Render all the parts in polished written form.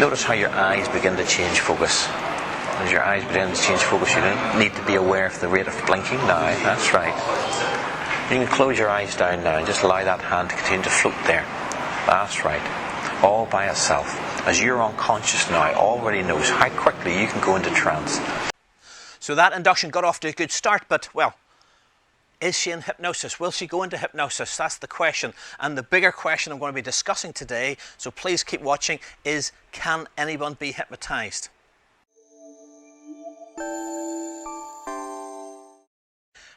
Notice how your eyes begin to change focus. As your eyes begin to change focus, you need to be aware of the rate of blinking now. That's right. You can close your eyes down now and just allow that hand to continue to float there. That's right. All by itself. As your unconscious now already knows how quickly you can go into trance. So that induction got off to a good start, but, well, is she in hypnosis? Will she go into hypnosis? That's the question. And the bigger question I'm going to be discussing today, so please keep watching, is can anyone be hypnotized?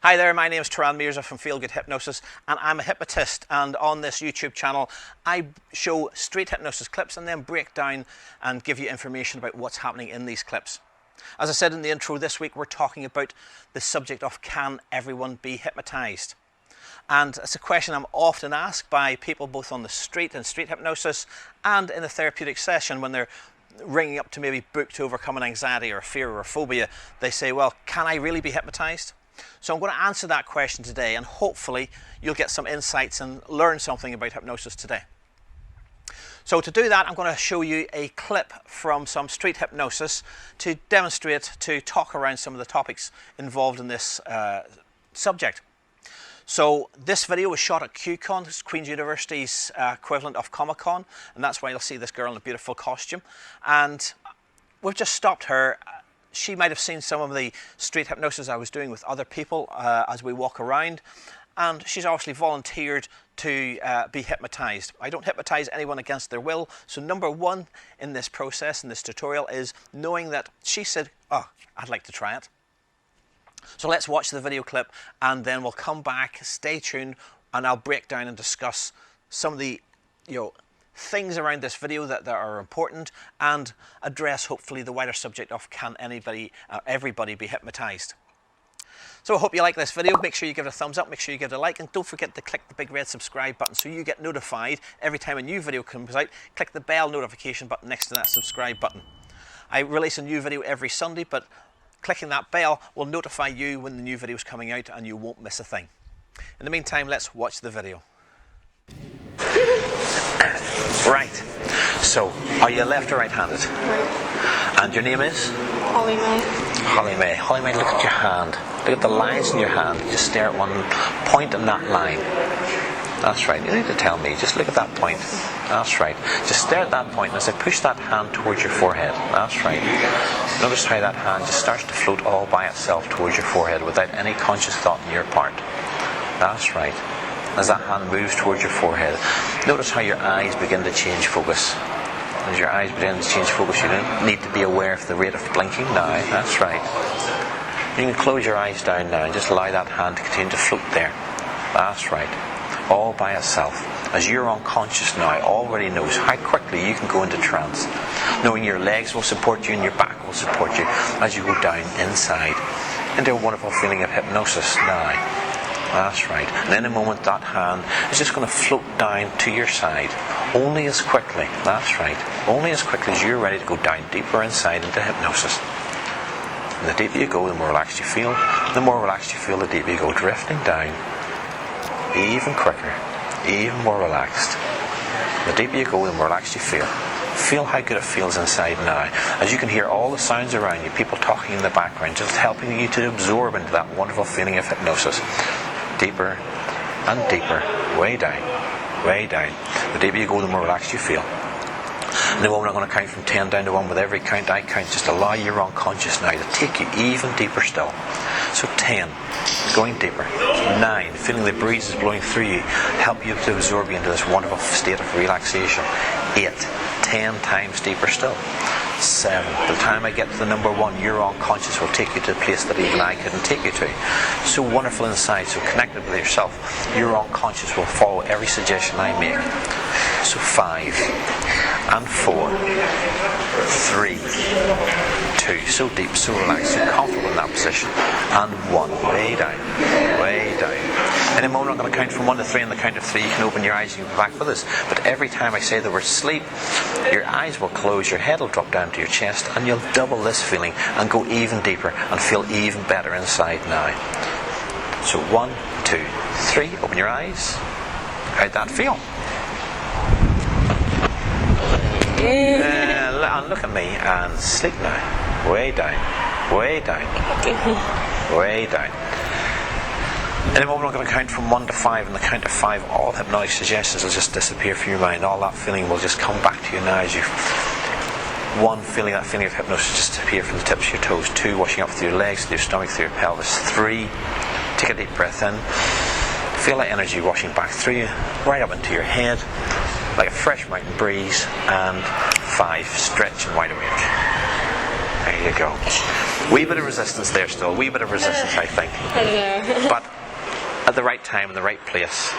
Hi there, my name is Turan Mirza from Feel Good Hypnosis, and I'm a hypnotist, and on this YouTube channel I show straight hypnosis clips and then break down and give you information about what's happening in these clips. As I said in the intro, this week we're talking about the subject of can everyone be hypnotized? And it's a question I'm often asked by people both on the street in street hypnosis and in a therapeutic session when they're ringing up to maybe book to overcome an anxiety or a fear or a phobia. They say, well, can I really be hypnotized? So I'm going to answer that question today, and hopefully you'll get some insights and learn something about hypnosis today. So to do that, I'm going to show you a clip from some street hypnosis to demonstrate, to talk around some of the topics involved in this subject. So this video was shot at QCon, Queen's University's equivalent of Comic-Con, and that's why you'll see this girl in a beautiful costume. And we've just stopped her. She might have seen some of the street hypnosis I was doing with other people as we walk around, and she's obviously volunteered to be hypnotized. I don't hypnotize anyone against their will, so number one in this process, in this tutorial, is knowing that she said, oh, I'd like to try it. So let's watch the video clip and then we'll come back, stay tuned, and I'll break down and discuss some of the, things around this video that are important, and address hopefully the wider subject of can everybody be hypnotized. So I hope you like this video. Make sure you give it a thumbs up, make sure you give it a like, and don't forget to click the big red subscribe button so you get notified every time a new video comes out. Click the bell notification button next to that subscribe button. I release a new video every Sunday, but clicking that bell will notify you when the new video is coming out and you won't miss a thing. In the meantime, let's watch the video. Right, so are you left or right-handed? Right. And your name is? Holly May. Holly May. Holly May, look at your hand. Look at the lines in your hand. Just stare at one point in that line. That's right. You don't need to tell me. Just look at that point. That's right. Just stare at that point, and as I push that hand towards your forehead. That's right. Notice how that hand just starts to float all by itself towards your forehead without any conscious thought on your part. That's right. As that hand moves towards your forehead, notice how your eyes begin to change focus. As your eyes begin to change focus, you need to be aware of the rate of blinking now. That's right. You can close your eyes down now and just allow that hand to continue to float there. That's right. All by itself. As your unconscious now already knows how quickly you can go into trance. Knowing your legs will support you and your back will support you as you go down inside into a wonderful feeling of hypnosis now. That's right. And in a moment that hand is just going to float down to your side. Only as quickly. That's right. Only as quickly as you're ready to go down deeper inside into hypnosis. And the deeper you go, the more relaxed you feel. The more relaxed you feel, the deeper you go, drifting down. Even quicker. Even more relaxed. The deeper you go, the more relaxed you feel. Feel how good it feels inside now. As you can hear all the sounds around you, people talking in the background, just helping you to absorb into that wonderful feeling of hypnosis. Deeper and deeper, way down, way down. The deeper you go, the more relaxed you feel. In the moment I'm going to count from 10 down to 1. With every count I count, just allow your unconscious now to take you even deeper still. So 10, going deeper. 9, feeling the breezes blowing through you, help you to absorb you into this wonderful state of relaxation. 8, 10 times deeper still. 7, by the time I get to the number 1, your unconscious will take you to a place that even I couldn't take you to. So wonderful inside, so connected with yourself. Your unconscious will follow every suggestion I make. So 5 and 4, 3, 2, so deep, so relaxed, so comfortable in that position, and 1, way down, way down. In a moment I'm going to count from 1 to 3. On the count of 3 you can open your eyes and you can be back with us, but every time I say the word sleep, your eyes will close, your head will drop down to your chest, and you'll double this feeling and go even deeper and feel even better inside now. So 1, 2, 3, open your eyes. How'd that feel? And look at me and sleep now. Way down, way down, way down. In a moment I'm going to count from 1 to 5, and the count of 5 all hypnotic suggestions will just disappear from your mind. All that feeling will just come back to you now as you... 1, feeling that feeling of hypnosis just disappear from the tips of your toes. 2, washing up through your legs, through your stomach, through your pelvis. 3, take a deep breath in. Feel that energy washing back through you, right up into your head, like a fresh mountain breeze. And 5, stretch and wide awake. There you go. Wee bit of resistance there still, wee bit of resistance I think. I don't know. But at the right time, in the right place,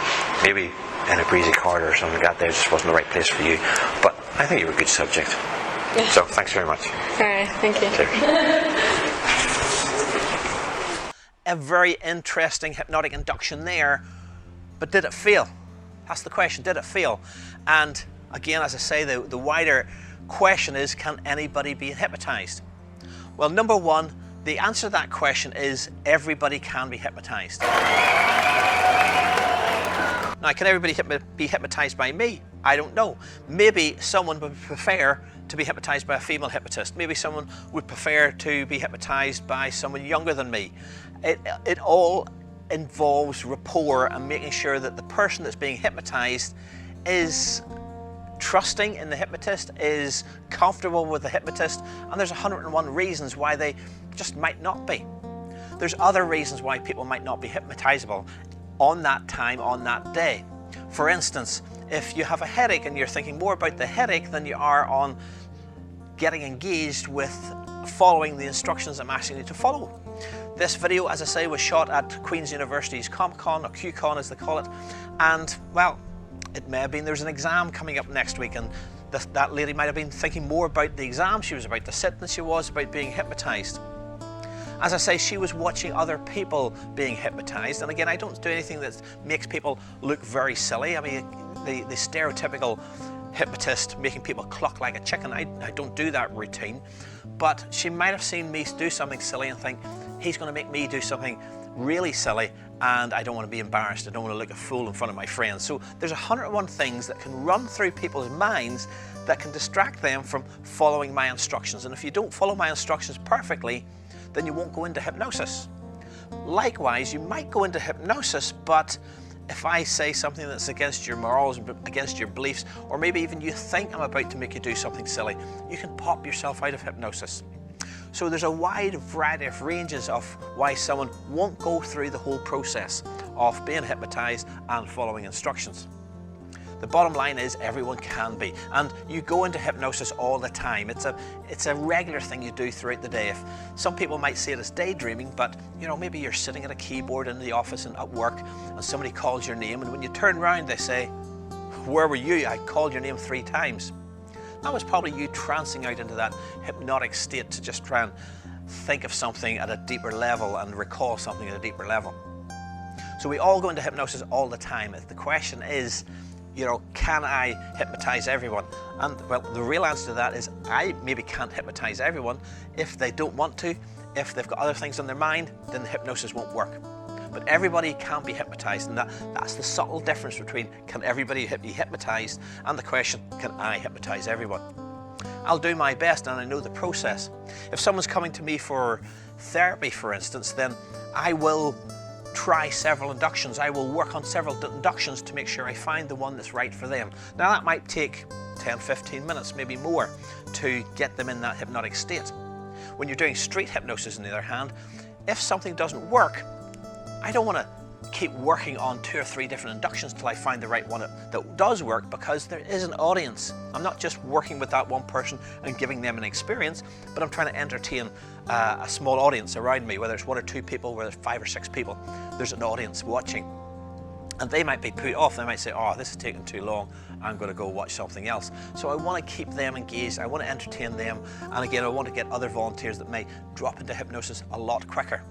maybe in a breezy corridor or something like that, there just wasn't the right place for you. But I think you're a good subject. Yeah. So thanks very much. Alright, thank you. A very interesting hypnotic induction there, but did it fail? That's the question, did it fail? And again, as I say, the wider question is, can anybody be hypnotized? Well, number one, the answer to that question is everybody can be hypnotized. Now, can everybody be hypnotized by me? I don't know. Maybe someone would prefer to be hypnotized by a female hypnotist. Maybe someone would prefer to be hypnotized by someone younger than me. It all involves rapport and making sure that the person that's being hypnotized is trusting in the hypnotist, is comfortable with the hypnotist, and there's 101 reasons why they just might not be. There's other reasons why people might not be hypnotizable on that time, on that day. For instance, if you have a headache and you're thinking more about the headache than you are on getting engaged with following the instructions I'm asking you to follow. This video, as I say, was shot at Queen's University's Comic-Con, or QCon as they call it, and well, it may have been there's an exam coming up next week, and that lady might have been thinking more about the exam she was about to sit than she was about being hypnotized. As I say, she was watching other people being hypnotized, and again, I don't do anything that makes people look very silly. I mean, the stereotypical hypnotist making people cluck like a chicken, I don't do that routine, but she might have seen me do something silly and think, he's going to make me do something really silly, and I don't want to be embarrassed, I don't want to look a fool in front of my friends. So there's 101 things that can run through people's minds that can distract them from following my instructions, and if you don't follow my instructions perfectly, then you won't go into hypnosis. Likewise, you might go into hypnosis, but if I say something that's against your morals, against your beliefs, or maybe even you think I'm about to make you do something silly, you can pop yourself out of hypnosis. So there's a wide variety of ranges of why someone won't go through the whole process of being hypnotized and following instructions. The bottom line is everyone can be, and you go into hypnosis all the time. It's a regular thing you do throughout the day. If some people might see it as daydreaming, but you know, maybe you're sitting at a keyboard in the office and at work, and somebody calls your name, and when you turn around they say, "Where were you? I called your name 3 times." That was probably you trancing out into that hypnotic state to just try and think of something at a deeper level and recall something at a deeper level. So we all go into hypnosis all the time. The question is, you know, can I hypnotize everyone? And well, the real answer to that is I maybe can't hypnotize everyone. If they don't want to, if they've got other things on their mind, then the hypnosis won't work. But everybody can be hypnotized, and that's the subtle difference between can everybody be hypnotized and the question, can I hypnotize everyone? I'll do my best, and I know the process. If someone's coming to me for therapy, for instance, then I will try several inductions. I will work on several inductions to make sure I find the one that's right for them. Now that might take 10, 15 minutes, maybe more, to get them in that hypnotic state. When you're doing street hypnosis, on the other hand, if something doesn't work, I don't want to keep working on 2 or 3 different inductions till I find the right one that does work, because there is an audience. I'm not just working with that one person and giving them an experience, but I'm trying to entertain a small audience around me, whether it's 1 or 2 people, whether it's 5 or 6 people. There's an audience watching, and they might be put off. They might say, "Oh, this is taking too long, I'm going to go watch something else." So I want to keep them engaged, I want to entertain them, and again, I want to get other volunteers that may drop into hypnosis a lot quicker.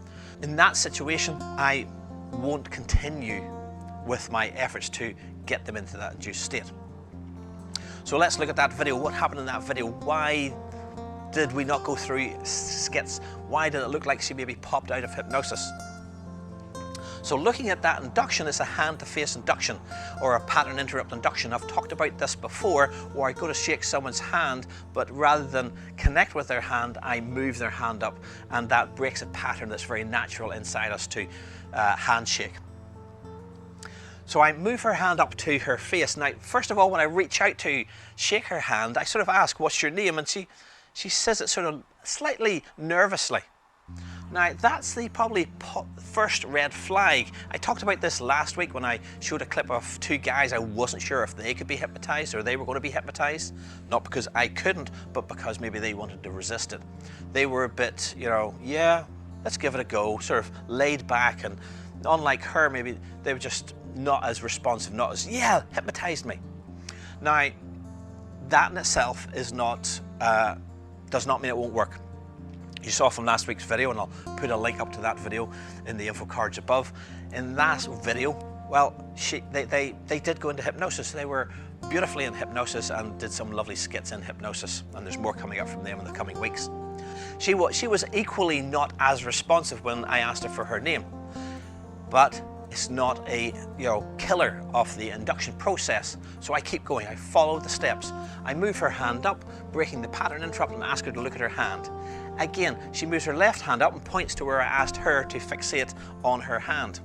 In that situation, I won't continue with my efforts to get them into that induced state. So let's look at that video. What happened in that video? Why did we not go through skits? Why did it look like she maybe popped out of hypnosis? So looking at that induction is a hand-to-face induction or a pattern interrupt induction. I've talked about this before, where I go to shake someone's hand, but rather than connect with their hand, I move their hand up, and that breaks a pattern that's very natural inside us to handshake. So I move her hand up to her face. Now, first of all, when I reach out to shake her hand, I sort of ask, "What's your name?" And she says it sort of slightly nervously. Now, that's the probably first red flag. I talked about this last week when I showed a clip of two guys. I wasn't sure if they could be hypnotized or they were going to be hypnotized. Not because I couldn't, but because maybe they wanted to resist it. They were a bit, you know, yeah, let's give it a go, sort of laid back, and unlike her, maybe they were just not as responsive, not as, yeah, hypnotized me. Now, that in itself is not, does not mean it won't work. You saw from last week's video, and I'll put a link up to that video in the info cards above. In that video, well, they did go into hypnosis. They were beautifully in hypnosis and did some lovely skits in hypnosis, and there's more coming up from them in the coming weeks. She was equally not as responsive when I asked her for her name, but it's not a killer of the induction process. So I keep going. I follow the steps. I move her hand up, breaking the pattern interrupt, and ask her to look at her hand. Again, she moves her left hand up and points to where I asked her to fixate on her hand.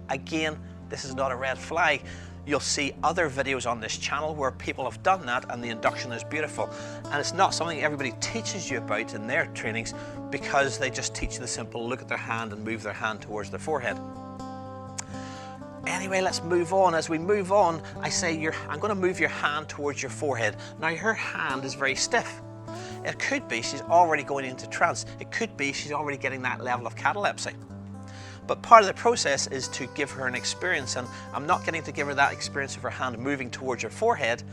Again, this is not a red flag. You'll see other videos on this channel where people have done that, and the induction is beautiful. And it's not something everybody teaches you about in their trainings, because they just teach the simple look at their hand and move their hand towards their forehead. Anyway, let's move on. As we move on, I say, I'm going to move your hand towards your forehead. Now, her hand is very stiff. It could be she's already going into trance. It could be she's already getting that level of catalepsy. But part of the process is to give her an experience, and I'm not getting to give her that experience of her hand moving towards her forehead.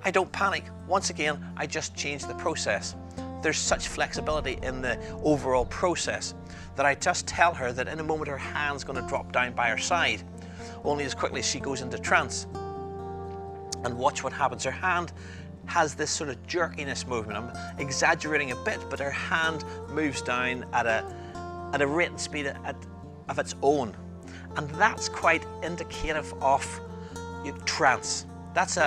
I don't panic. Once again, I just change the process. There's such flexibility in the overall process that I just tell her that in a moment her hand's going to drop down by her side, only as quickly as she goes into trance. And watch what happens. Her hand has this sort of jerkiness movement. I'm exaggerating a bit, but her hand moves down at a rate and speed of its own. And that's quite indicative of trance. That's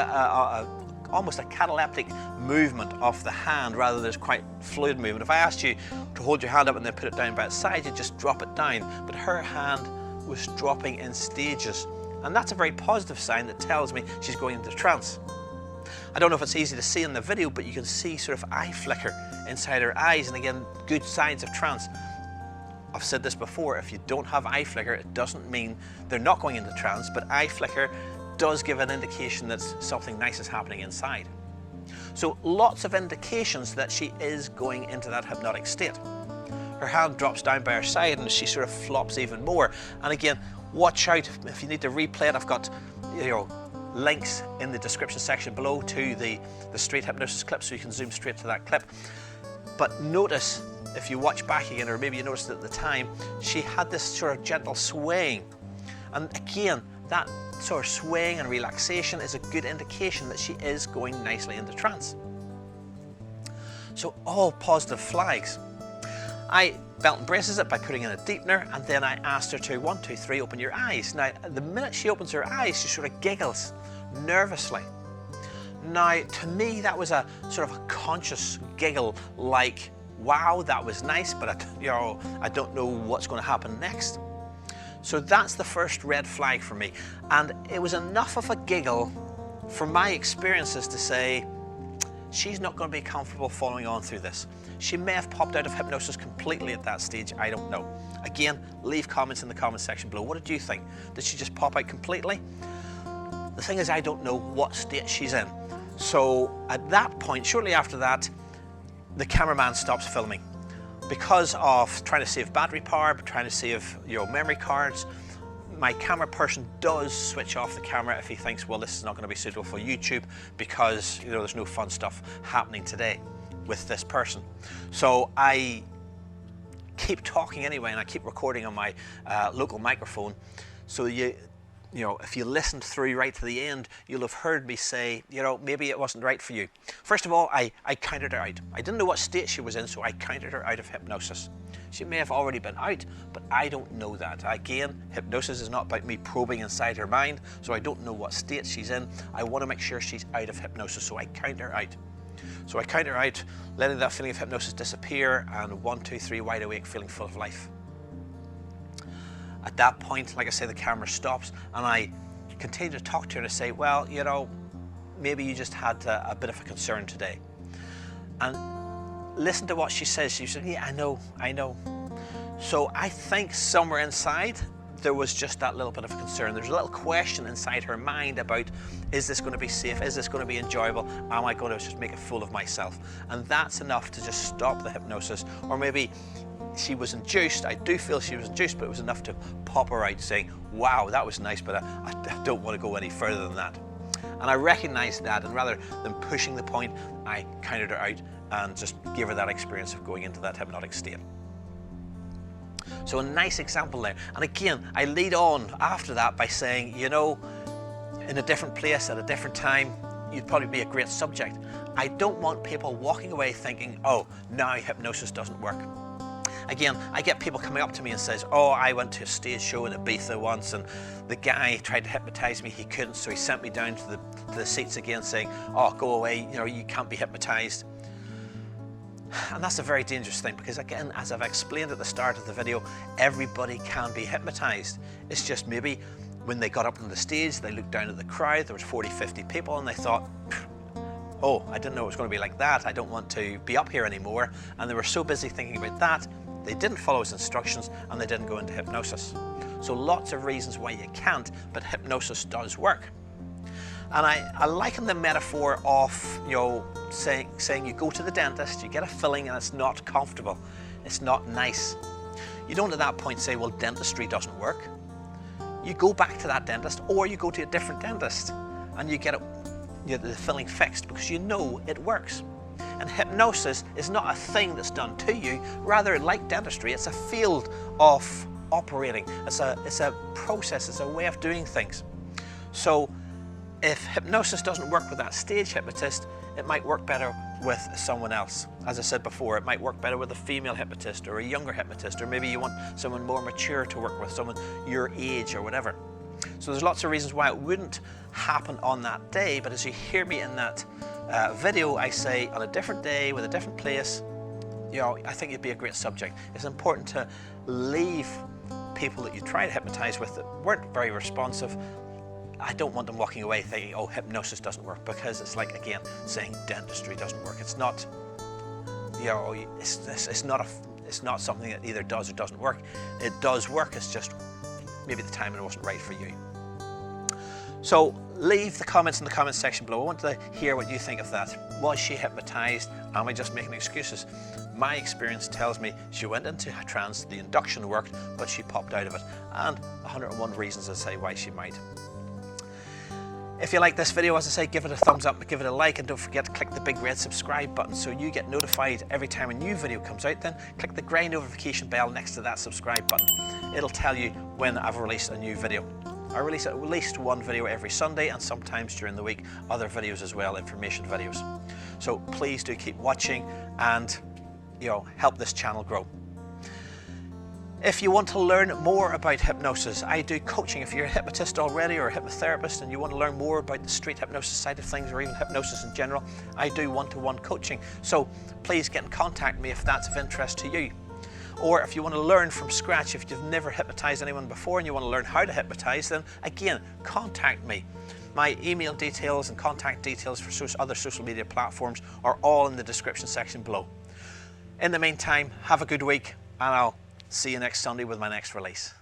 almost a cataleptic movement of the hand, rather than quite fluid movement. If I asked you to hold your hand up and then put it down by its side, you'd just drop it down. But her hand was dropping in stages. And that's a very positive sign that tells me she's going into trance. I don't know if it's easy to see in the video, but you can see sort of eye flicker inside her eyes, and again, good signs of trance. I've said this before, if you don't have eye flicker, it doesn't mean they're not going into trance, but eye flicker does give an indication that something nice is happening inside. So lots of indications that she is going into that hypnotic state. Her hand drops down by her side and she sort of flops even more. And again, watch out if you need to replay it. I've got links in the description section below to the straight hypnosis clip, so you can zoom straight to that clip. But notice, if you watch back again, or maybe you noticed at the time, she had this sort of gentle swaying. And again, that sort of swaying and relaxation is a good indication that she is going nicely into trance. So all positive flags. I belt and braces it by putting in a deepener, and then I asked her to 1, 2, 3 open your eyes. Now, the minute she opens her eyes, she sort of giggles nervously. Now, to me, that was a sort of a conscious giggle, like, wow, that was nice, but I don't know what's going to happen next. So that's the first red flag for me. And it was enough of a giggle from my experiences to say, she's not going to be comfortable following on through this. She may have popped out of hypnosis completely at that stage, I don't know. Again, leave comments in the comment section below. What did you think? Did she just pop out completely? The thing is, I don't know what state she's in. So at that point, shortly after that, the cameraman stops filming. Because of trying to save battery power, trying to save memory cards, my camera person does switch off the camera if he thinks, well, this is not going to be suitable for YouTube because there's no fun stuff happening today with this person. So I keep talking anyway, and I keep recording on my local microphone. So if you listened through right to the end, you'll have heard me say, maybe it wasn't right for you. First of all, I counted her out. I didn't know what state she was in, so I counted her out of hypnosis. She may have already been out, but I don't know that. Again, hypnosis is not about me probing inside her mind, so I don't know what state she's in. I want to make sure she's out of hypnosis, so I count her out. So I count her out, letting that feeling of hypnosis disappear, and 1, 2, 3, wide awake, feeling full of life. At that point, like I say, the camera stops, and I continue to talk to her and I say, well, maybe you just had a bit of a concern today. And listen to what she says. She said, yeah, I know. So I think somewhere inside, there was just that little bit of concern. There's a little question inside her mind about, is this going to be safe? Is this going to be enjoyable? Am I going to just make a fool of myself? And that's enough to just stop the hypnosis. Or maybe she was induced. I do feel she was induced, but it was enough to pop her out saying, wow, that was nice, but I don't want to go any further than that. And I recognized that, and rather than pushing the point, I counted her out and just gave her that experience of going into that hypnotic state. So a nice example there. And again, I lead on after that by saying, in a different place at a different time, you'd probably be a great subject. I don't want people walking away thinking, oh, now hypnosis doesn't work. Again, I get people coming up to me and says, oh, I went to a stage show in Ibiza once and the guy tried to hypnotize me, he couldn't, so he sent me down to the seats again saying, oh, go away, you can't be hypnotized. And that's a very dangerous thing, because again, as I've explained at the start of the video, everybody can be hypnotized. It's just maybe when they got up on the stage, they looked down at the crowd, there was 40, 50 people, and they thought, oh, I didn't know it was going to be like that, I don't want to be up here anymore. And they were so busy thinking about that, they didn't follow his instructions and they didn't go into hypnosis. So lots of reasons why you can't, but hypnosis does work. And I liken the metaphor of, saying you go to the dentist, you get a filling and it's not comfortable, it's not nice. You don't at that point say, well, dentistry doesn't work. You go back to that dentist, or you go to a different dentist and you get the filling fixed because you know it works. And hypnosis is not a thing that's done to you, rather like dentistry, it's a field of operating. It's a process, it's a way of doing things. So if hypnosis doesn't work with that stage hypnotist, it might work better with someone else. As I said before, it might work better with a female hypnotist or a younger hypnotist, or maybe you want someone more mature to work with, someone your age or whatever. So there's lots of reasons why it wouldn't happen on that day, but as you hear me in that video, I say on a different day with a different place, I think you'd be a great subject. It's important to leave people that you try to hypnotize with that weren't very responsive. I don't want them walking away thinking, oh, hypnosis doesn't work, because it's like, again, saying dentistry doesn't work. It's not, it's not something that either does or doesn't work. It does work, it's just maybe the timing wasn't right for you. So leave the comments in the comments section below. I want to hear what you think of that. Was she hypnotized? Am I just making excuses? My experience tells me she went into a trance, the induction worked, but she popped out of it. And 101 reasons to say why she might. If you like this video, as I say, give it a thumbs up, give it a like, and don't forget to click the big red subscribe button so you get notified every time a new video comes out. Then click the grey notification bell next to that subscribe button. It'll tell you when I've released a new video. I release at least one video every Sunday, and sometimes during the week other videos as well, information videos. So please do keep watching and help this channel grow. If you want to learn more about hypnosis, I do coaching. If you're a hypnotist already or a hypnotherapist and you want to learn more about the street hypnosis side of things, or even hypnosis in general, I do one-to-one coaching. So please get in contact with me if that's of interest to you. Or if you want to learn from scratch, if you've never hypnotized anyone before and you want to learn how to hypnotize, then again, contact me. My email details and contact details for other social media platforms are all in the description section below. In the meantime, have a good week, and I'll see you next Sunday with my next release.